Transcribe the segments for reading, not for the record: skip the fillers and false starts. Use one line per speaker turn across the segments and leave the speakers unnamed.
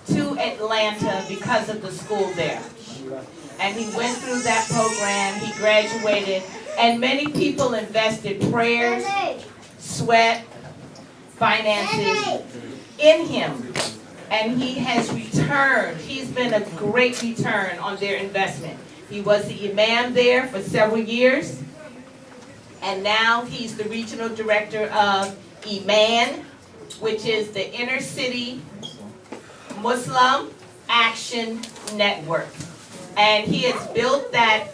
to Atlanta because of the school there. And he went through that program, he graduated, and many people invested prayers, sweat, finances in him. And he has returned. He's been a great return on their investment. He was the Imam there for several years, and now he's the regional director of Imam, which is the Inner City Muslim Action Network. And he has built that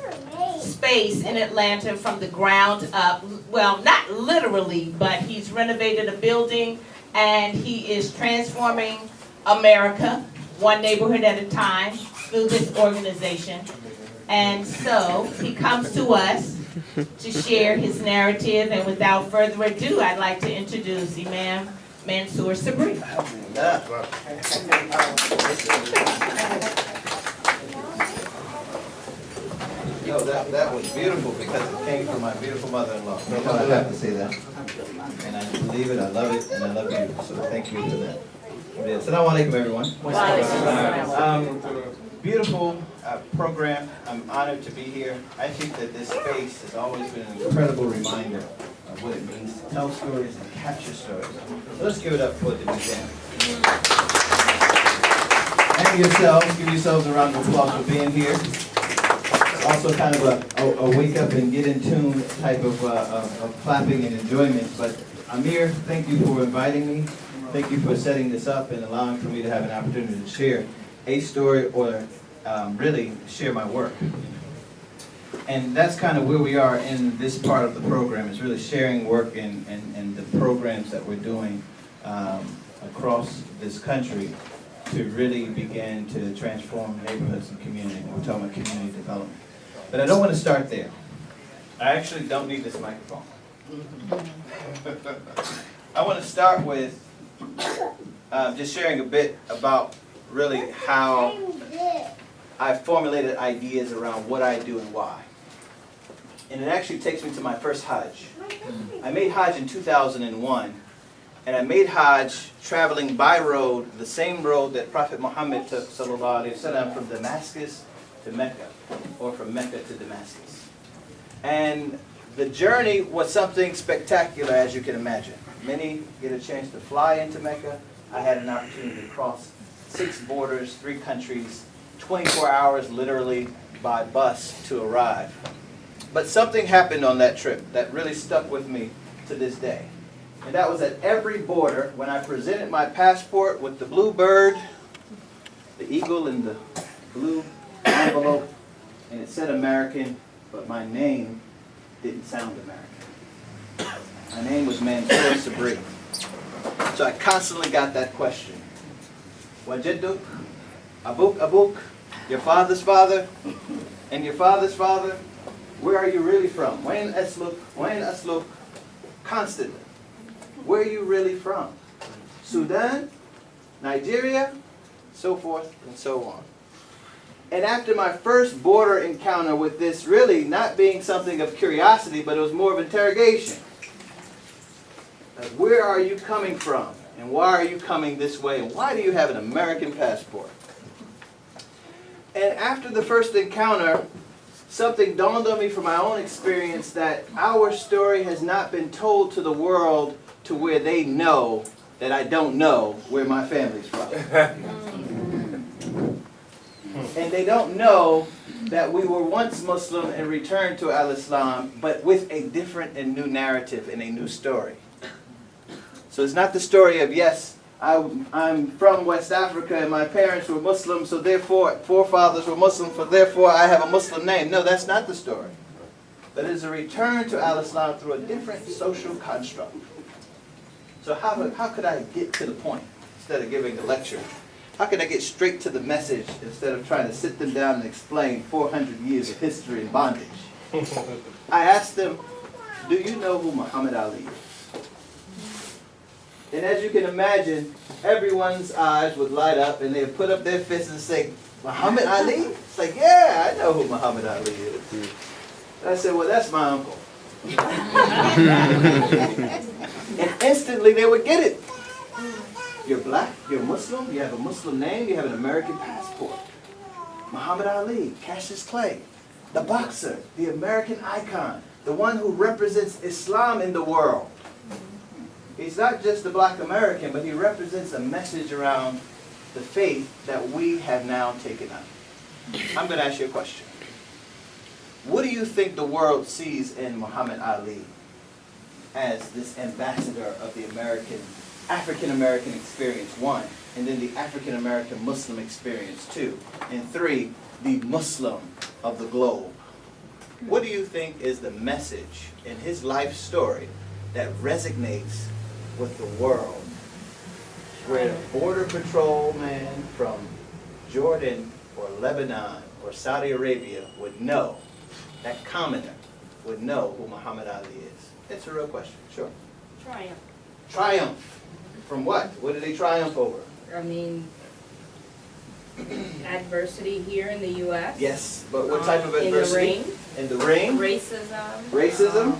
space in Atlanta from the ground up. Well, not literally, but he's renovated a building, and he is transforming America, one neighborhood at a time, through this organization. And so he comes to us to share his narrative, and without further ado, I'd like to introduce Imam Mansoor Sabree.
You know, that was beautiful because it came from my beautiful mother-in-law. I have to say that. And I believe it, I love it, and I love you. So thank you for that. Assalamu alaikum, everyone. Beautiful program. I'm honored to be here. I think that this space has always been an incredible reminder of what it means to tell stories and capture stories. So let's give it up for the museum. And yourselves, give yourselves a round of applause for being here. Also kind of a wake up and get in tune type of clapping and enjoyment. But Amir, thank you for inviting me. Thank you for setting this up and allowing for me to have an opportunity to share a story or really share my work. And that's kind of where we are in this part of the program, is really sharing work and the programs that we're doing across this country to really begin to transform neighborhoods and community. We're talking about community development. But I don't want to start there. I actually don't need this microphone. I want to start with just sharing a bit about really how I formulated ideas around what I do and why. And it actually takes me to my first Hajj. I made Hajj in 2001, and I made Hajj traveling by road, the same road that Prophet Muhammad took, sallallahu alaihi wasallam, from Damascus to Mecca, or from Mecca to Damascus. And the journey was something spectacular, as you can imagine. Many get a chance to fly into Mecca. I had an opportunity to cross 6 borders, 3 countries, 24 hours literally by bus to arrive. But something happened on that trip that really stuck with me to this day. And that was at every border, when I presented my passport with the blue bird, the eagle in the blue envelope, and it said American, but my name didn't sound American. My name was Mansoor Sabree. So I constantly got that question. Wajidduk, Abuk Abuk, your father's father, and your father's father, where are you really from? Wain Asluk, constantly. Where are you really from? Sudan, Nigeria, so forth and so on. And after my first border encounter with this really not being something of curiosity, but it was more of interrogation. Where are you coming from? And why are you coming this way? And why do you have an American passport? And after the first encounter, something dawned on me from my own experience that our story has not been told to the world to where they know that I don't know where my family's from. And they don't know that we were once Muslim and returned to Al-Islam, but with a different and new narrative and a new story. So it's not the story of, yes, I'm from West Africa and my parents were Muslim, so therefore forefathers were Muslim, so therefore I have a Muslim name. No, that's not the story. But it is a return to Al-Islam through a different social construct. So how could I get to the point instead of giving a lecture? How could I get straight to the message instead of trying to sit them down and explain 400 years of history and bondage? I asked them, do you know who Muhammad Ali is? And as you can imagine, everyone's eyes would light up and they would put up their fists and say, Muhammad Ali? It's like, yeah, I know who Muhammad Ali is. And I said, well, that's my uncle. And instantly they would get it. You're black, you're Muslim, you have a Muslim name, you have an American passport. Muhammad Ali, Cassius Clay, the boxer, the American icon, the one who represents Islam in the world. He's not just a black American, but he represents a message around the faith that we have now taken up. I'm going to ask you a question. What do you think the world sees in Muhammad Ali as this ambassador of the African-American experience, 1, and then the African-American Muslim experience, 2, and 3, the Muslim of the globe? What do you think is the message in his life story that resonates with the world, where a border patrol man from Jordan or Lebanon or Saudi Arabia would know, that commoner would know who Muhammad Ali is? It's a real question. Sure.
Triumph.
Triumph. From what? What did they triumph over?
I mean, adversity here in the U.S.
Yes, but what type of adversity?
In
the ring.
Racism.
Racism?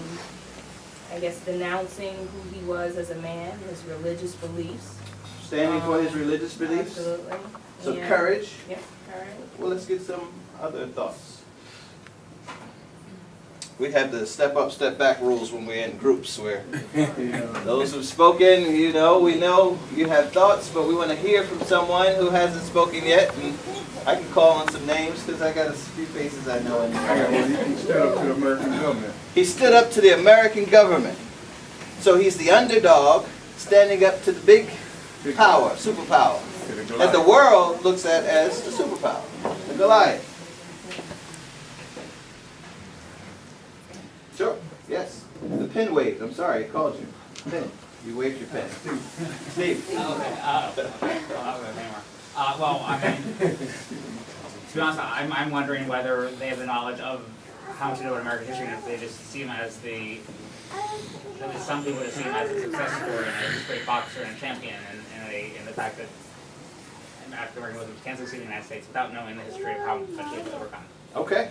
I guess denouncing who he was as a man, his religious beliefs.
Standing for his religious beliefs?
Absolutely.
So
Yeah.
courage?
Yep, courage.
Well, let's get some other thoughts. We have the step up, step back rules when we're in groups where those who've spoken, we know you have thoughts, but we want to hear from someone who hasn't spoken yet. And I can call on some names because I got a few faces I know in here.
He stood up to the American government.
He stood up to the American government. So he's the underdog standing up to the big power, superpower, that the world looks at as the superpower, the Goliath. Sure, yes. The pen waved. I'm sorry, I called you. Pen. You waved your pen. Steve.
Okay, well, I mean, to be honest, I'm wondering whether they have the knowledge of how much they know about American history, and if they just see him as some people just see him as a success story and a great boxer and a champion, and the fact that African American Muslims can succeed in the United States without knowing the history of how much they've overcome.
Okay.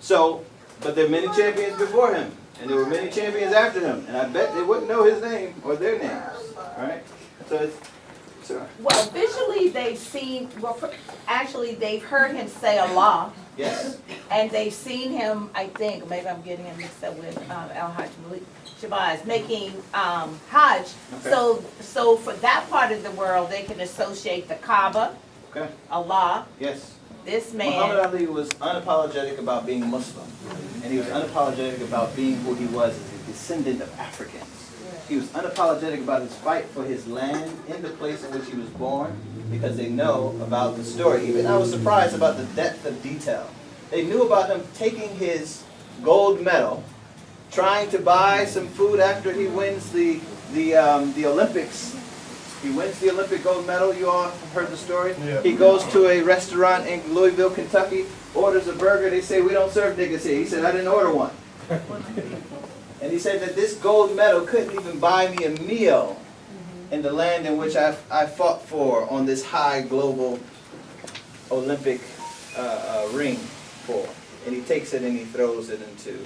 So, but there are many champions before him, and there were many champions after him, and I bet they wouldn't know his name or their names. All right? So it's, sure.
Well, visually they've seen, actually they've heard him say Allah,
Yes.
and they've seen him, I think, maybe I'm getting him mixed up with Al-Hajj Shabazz, making Hajj.
Okay.
So for that part of the world, they can associate the Kaaba,
Okay.
Allah,
Yes.
this
Muhammad
man.
Ali was unapologetic about being Muslim, and he was unapologetic about being who he was as a descendant of Africans. He was unapologetic about his fight for his land in the place in which he was born, because they know about the story. Even I was surprised about the depth of detail. They knew about him taking his gold medal, trying to buy some food after he wins the Olympics. He wins the Olympic gold medal. You all have heard the story?
Yeah.
He goes to a restaurant in Louisville, Kentucky, orders a burger. They say, "We don't serve niggas here." He said, "I didn't order one." And he said that this gold medal couldn't even buy me a meal in the land in which I fought for on this high global Olympic ring for. And he takes it and he throws it into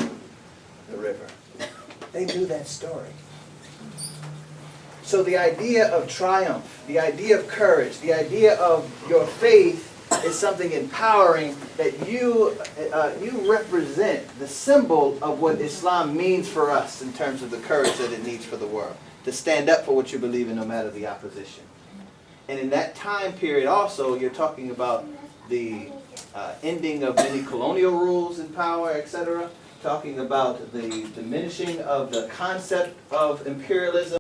the river. They knew that story. So the idea of triumph, the idea of courage, the idea of your faith is something empowering, that you represent the symbol of what Islam means for us in terms of the courage that it needs for the world. To stand up for what you believe in no matter the opposition. And in that time period also, you're talking about the ending of many colonial rules in power, etc. Talking about the diminishing of the concept of imperialism.